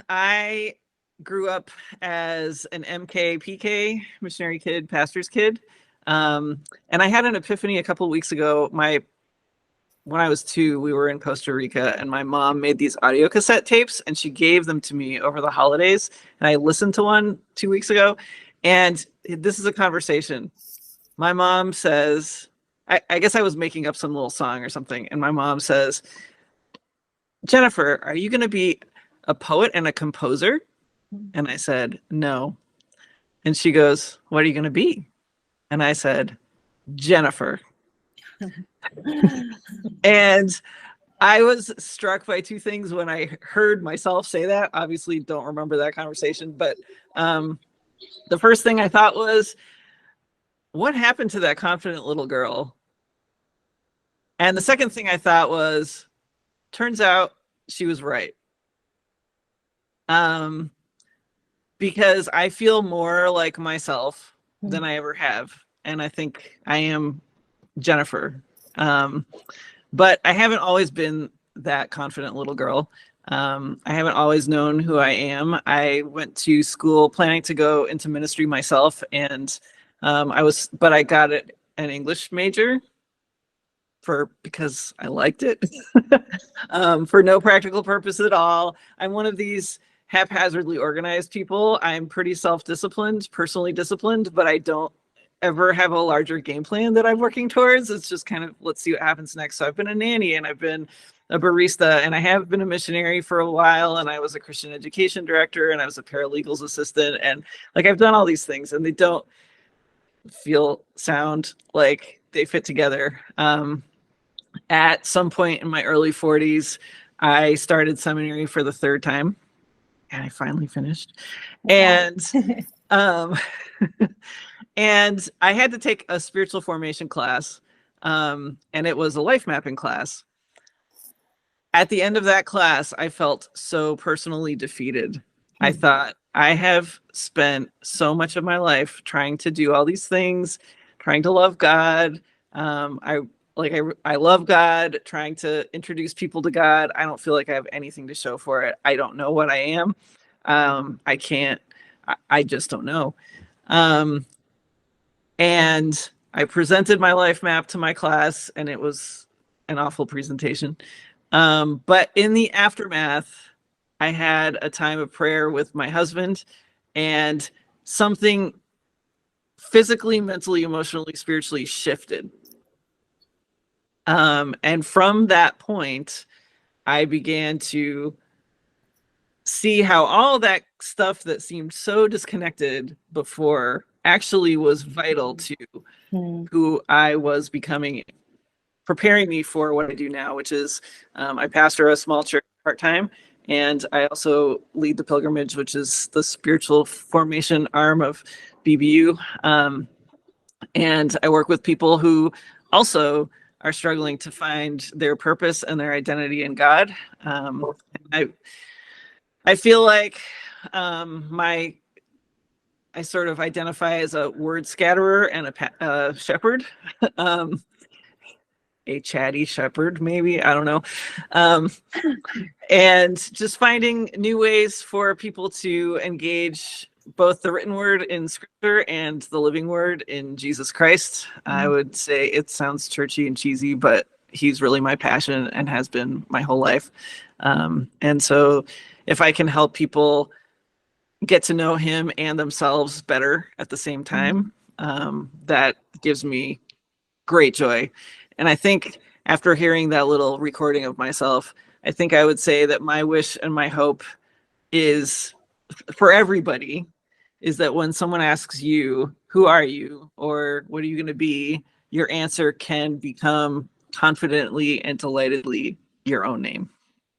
I grew up as an MK PK, missionary kid, pastor's kid. And I had an epiphany a couple of weeks ago. When I was 2, we were in Costa Rica, and my mom made these audio cassette tapes, and she gave them to me over the holidays. And I listened to one 2 weeks ago, and this is a conversation. My mom says, I guess I was making up some little song or something, and my mom says, "Jennifer, are you going to be a poet and a composer?" And I said, "No." And she goes, "What are you going to be?" And I said, "Jennifer." And I was struck by 2 things when I heard myself say that. Obviously, don't remember that conversation, but the first thing I thought was, what happened to that confident little girl? And the second thing I thought was, turns out she was right. Because I feel more like myself than I ever have. And I think I am Jennifer. But I haven't always been that confident little girl. I haven't always known who I am. I went to school planning to go into ministry myself, and but I got an English major because I liked it, for no practical purpose at all. I'm one of these haphazardly organized people. I'm pretty self-disciplined, personally disciplined, but I don't ever have a larger game plan that I'm working towards. It's just kind of, let's see what happens next. So I've been a nanny, and I've been a barista, and I have been a missionary for a while, and I was a Christian education director, and I was a paralegal's assistant, and like I've done all these things, and they don't sound like they fit together. At some point in my early 40s, I started seminary for the 3rd time, and I finally finished. And and I had to take a spiritual formation class, and it was a life mapping class. At the end of that class, I felt so personally defeated. I thought, I have spent so much of my life trying to do all these things, trying to love God. I love God, trying to introduce people to God. I don't feel like I have anything to show for it. I don't know what I am. I just don't know. And I presented my life map to my class, and it was an awful presentation. But in the aftermath, I had a time of prayer with my husband, and something physically, mentally, emotionally, spiritually shifted. And from that point, I began to see how all that stuff that seemed so disconnected before actually was vital to who I was becoming, preparing me for what I do now, which is I pastor a small church part-time, and I also lead the pilgrimage, which is the spiritual formation arm of BBU. And I work with people who also are struggling to find their purpose and their identity in God. I feel like I sort of identify as a word scatterer and a shepherd, a chatty shepherd, maybe, I don't know. And just finding new ways for people to engage both the written word in scripture and the living word in Jesus Christ. I would say it sounds churchy and cheesy, but he's really my passion and has been my whole life. And so if I can help people get to know him and themselves better at the same time, that gives me great joy. And I think after hearing that little recording of myself, I think I would say that my wish and my hope is for everybody is that when someone asks you, who are you, or what are you going to be, your answer can become confidently and delightedly your own name.